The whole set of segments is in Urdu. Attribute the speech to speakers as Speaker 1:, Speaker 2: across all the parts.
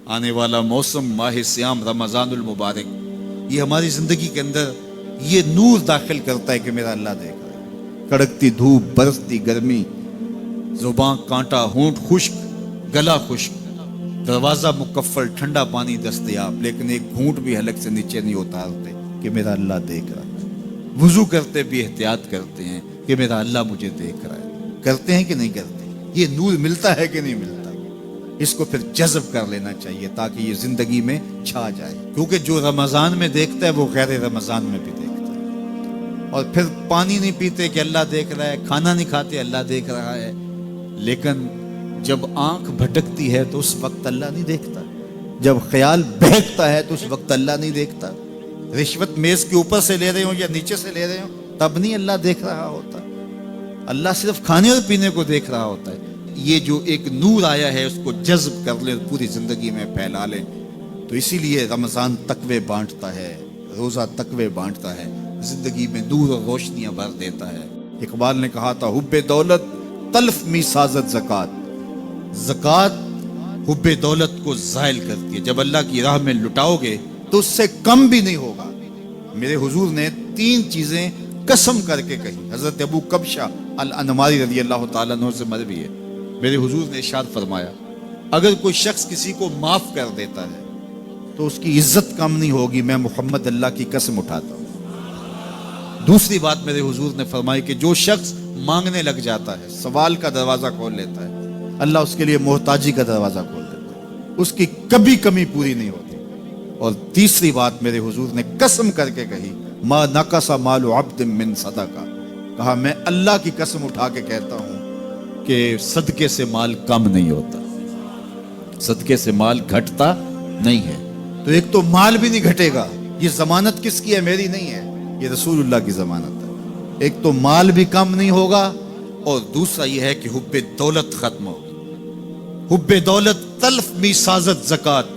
Speaker 1: آنے والا موسم ماہ سیام رمضان المبارک، یہ ہماری زندگی کے اندر یہ نور داخل کرتا ہے کہ میرا اللہ دیکھ رہا ہے۔ کڑکتی دھوپ، برستی گرمی، زباں کانٹا، ہونٹ خشک، گلا خشک، دروازہ مکفل، ٹھنڈا پانی دستیاب، لیکن ایک گھونٹ بھی حلق سے نیچے نہیں اتارتے کہ میرا اللہ دیکھ رہا ہے۔ وضو کرتے بھی احتیاط کرتے ہیں کہ میرا اللہ مجھے دیکھ رہا ہے۔ کرتے ہیں کہ نہیں کرتے؟ یہ نور ملتا ہے کہ نہیں ملتا؟ اس کو پھر جذب کر لینا چاہیے تاکہ یہ زندگی میں چھا جائے، کیونکہ جو رمضان میں دیکھتا ہے وہ غیر رمضان میں بھی دیکھتا ہے۔ اور پھر پانی نہیں پیتے کہ اللہ دیکھ رہا ہے، کھانا نہیں کھاتے اللہ دیکھ رہا ہے، لیکن جب آنکھ بھٹکتی ہے تو اس وقت اللہ نہیں دیکھتا، جب خیال بہکتا ہے تو اس وقت اللہ نہیں دیکھتا۔ رشوت میز کے اوپر سے لے رہے ہوں یا نیچے سے لے رہے ہوں تب نہیں اللہ دیکھ رہا ہوتا، اللہ صرف کھانے اور پینے کو دیکھ رہا ہوتا ہے۔ یہ جو ایک نور آیا ہے اس کو جذب کر لیں، پوری زندگی میں پھیلا لیں۔ تو اسی لیے رمضان تقوی بانٹتا ہے، روزہ تقوی بانٹتا ہے، زندگی میں نور اور روشنیاں بھر دیتا ہے۔ اقبال نے کہا تھا حب دولت تلف می سازت زکات، زکات حب دولت کو زائل کرتی ہے۔ جب اللہ کی راہ میں لٹاؤ گے تو اس سے کم بھی نہیں ہوگا۔ میرے حضور نے 3 چیزیں قسم کر کے کہی۔ حضرت ابو کبشہ الانماری رضی اللہ تعالیٰ عنہ سے مروی ہے، میرے حضور نے ارشاد فرمایا اگر کوئی شخص کسی کو معاف کر دیتا ہے تو اس کی عزت کم نہیں ہوگی، میں محمد اللہ کی قسم اٹھاتا ہوں۔ دوسری بات میرے حضور نے فرمائی کہ جو شخص مانگنے لگ جاتا ہے، سوال کا دروازہ کھول لیتا ہے، اللہ اس کے لیے محتاجی کا دروازہ کھول دیتا ہے، اس کی کبھی کمی پوری نہیں ہوتی۔ اور تیسری بات میرے حضور نے قسم کر کے کہی ما نقص مال عبد من صدقہ، کہا میں اللہ کی قسم اٹھا کے کہتا ہوں کہ صدقے سے مال کم نہیں ہوتا، صدقے سے مال گھٹتا نہیں ہے۔ تو ایک تو مال بھی نہیں گھٹے گا، یہ ضمانت کس کی ہے؟ میری نہیں ہے، یہ رسول اللہ کی ضمانت ہے۔ ایک تو مال بھی کم نہیں ہوگا، اور دوسرا یہ ہے کہ حب دولت ختم ہوگی۔ حب دولت تلف می سازت زکات،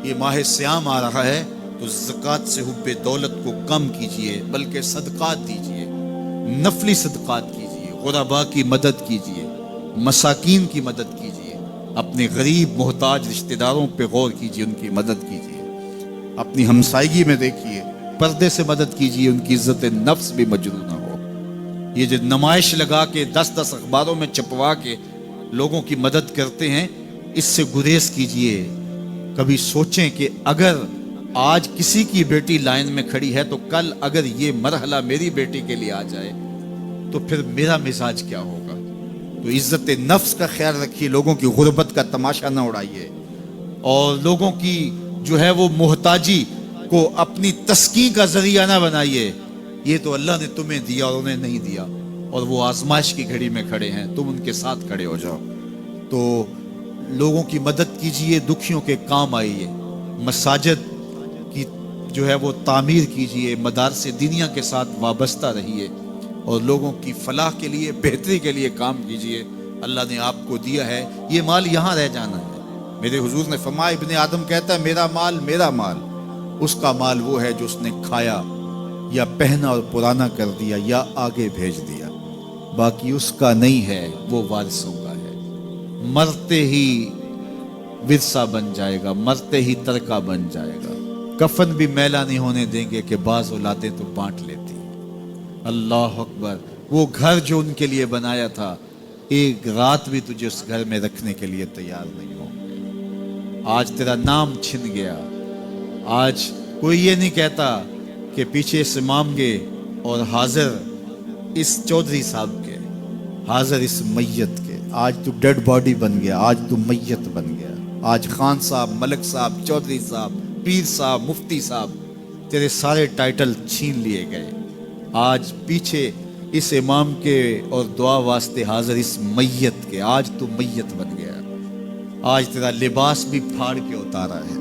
Speaker 1: یہ ماہ سیام آ رہا ہے تو زکات سے حب دولت کو کم کیجئے، بلکہ صدقات دیجئے، نفلی صدقات کیجئے، غرباء کی مدد کیجئے، مساکین کی مدد کیجئے، اپنے غریب محتاج رشتہ داروں پہ غور کیجئے، ان کی مدد کیجئے، اپنی ہمسائیگی میں دیکھیے، پردے سے مدد کیجئے، ان کی عزت نفس بھی مجروح نہ ہو۔ یہ جو نمائش لگا کے 10 اخباروں میں چھپوا کے لوگوں کی مدد کرتے ہیں، اس سے گریز کیجئے۔ کبھی سوچیں کہ اگر آج کسی کی بیٹی لائن میں کھڑی ہے تو کل اگر یہ مرحلہ میری بیٹی کے لیے آ جائے تو پھر میرا مزاج کیا ہوگا؟ تو عزت نفس کا خیال رکھیے، لوگوں کی غربت کا تماشا نہ اڑائیے، اور لوگوں کی جو ہے وہ محتاجی کو اپنی تسکین کا ذریعہ نہ بنائیے۔ یہ تو اللہ نے تمہیں دیا اور انہیں نہیں دیا، اور وہ آزمائش کی گھڑی میں کھڑے ہیں، تم ان کے ساتھ کھڑے ہو جاؤ۔ تو لوگوں کی مدد کیجئے، دکھیوں کے کام آئیے، مساجد کی جو ہے وہ تعمیر کیجئے، مدارس دینیا کے ساتھ وابستہ رہیے، اور لوگوں کی فلاح کے لیے، بہتری کے لیے کام کیجئے۔ اللہ نے آپ کو دیا ہے، یہ مال یہاں رہ جانا ہے۔ میرے حضور نے فرمایا ابن آدم کہتا ہے میرا مال میرا مال، اس کا مال وہ ہے جو اس نے کھایا یا پہنا اور پرانا کر دیا یا آگے بھیج دیا، باقی اس کا نہیں ہے، وہ وارثوں کا ہے۔ مرتے ہی ورثہ بن جائے گا، مرتے ہی ترکہ بن جائے گا۔ کفن بھی میلا نہیں ہونے دیں گے کہ بعض اولادیں تو بانٹ لیتی۔ اللہ اکبر، وہ گھر جو ان کے لیے بنایا تھا، ایک رات بھی تجھے اس گھر میں رکھنے کے لیے تیار نہیں ہوں گے۔ آج تیرا نام چھن گیا، آج کوئی یہ نہیں کہتا کہ پیچھے اس امام کے اور حاضر اس چودھری صاحب کے، حاضر اس میت کے۔ آج تو ڈیڈ باڈی بن گیا، آج تو میت بن گیا۔ آج خان صاحب، ملک صاحب، چودھری صاحب، پیر صاحب، مفتی صاحب، تیرے سارے ٹائٹل چھین لیے گئے۔ آج پیچھے اس امام کے اور دعا واسطے حاضر اس میت کے، آج تو میت بن گیا۔ آج تیرا لباس بھی پھاڑ کے اتارا ہے،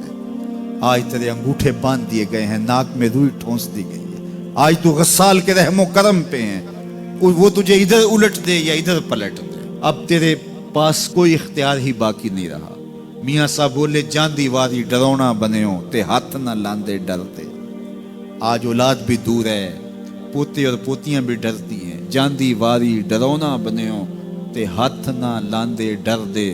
Speaker 1: آج تیرے انگوٹھے باندھ دیے گئے ہیں، ناک میں روئی ٹھونس دی گئی ہے۔ آج تو غسال کے رحم و کرم پہ ہیں، وہ تجھے ادھر الٹ دے یا ادھر پلٹ دے، اب تیرے پاس کوئی اختیار ہی باقی نہیں رہا۔ میاں صاحب بولے جاندی واری ڈرونا بنےوں تے ہاتھ نہ لاندے ڈرتے۔ آج اولاد بھی دور ہے، پوتے اور پوتیاں بھی ڈرتی ہیں۔ جاندی واری ڈرونا بنےوں تے ہاتھ نہ لاندے ڈر دے،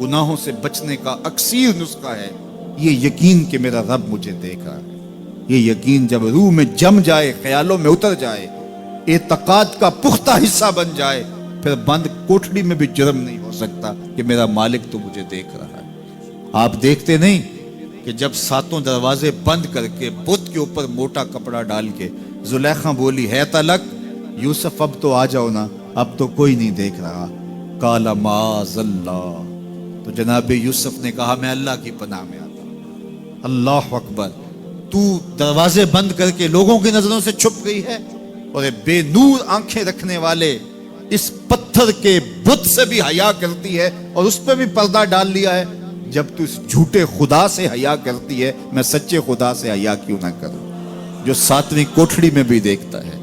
Speaker 1: گناہوں سے بچنے کا اکثیر نسخہ ہے یہ یقین کہ میرا رب مجھے دیکھ رہا ہے۔ یہ یقین جب روح میں جم جائے، خیالوں میں اتر جائے، اعتقاد کا پختہ حصہ بن جائے، پھر بند کوٹھڑی میں بھی جرم نہیں ہو سکتا کہ میرا مالک تو مجھے دیکھ رہا ہے۔ آپ دیکھتے نہیں کہ جب 7 دروازے بند کر کے بت کے اوپر موٹا کپڑا ڈال کے زلیخا بولی ہے تلک یوسف اب تو آ جاؤ نا، اب تو کوئی نہیں دیکھ رہا، قال معاذ اللہ، تو جناب یوسف نے کہا میں اللہ کی پناہ میں آتا ہوں۔ اللہ اکبر، تو دروازے بند کر کے لوگوں کی نظروں سے چھپ گئی ہے اور بے نور آنکھیں رکھنے والے اس پتھر کے بت سے بھی حیا کرتی ہے اور اس پہ بھی پردہ ڈال لیا ہے۔ جب تو اس جھوٹے خدا سے حیا کرتی ہے، میں سچے خدا سے حیا کیوں نہ کروں جو 7ویں کوٹھڑی میں بھی دیکھتا ہے۔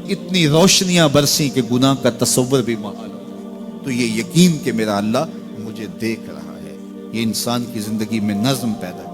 Speaker 1: اتنی روشنیاں برسی کہ گناہ کا تصور بھی محال ہو، تو یہ یقین کہ میرا اللہ مجھے دیکھ رہا ہے، یہ انسان کی زندگی میں نظم پیدا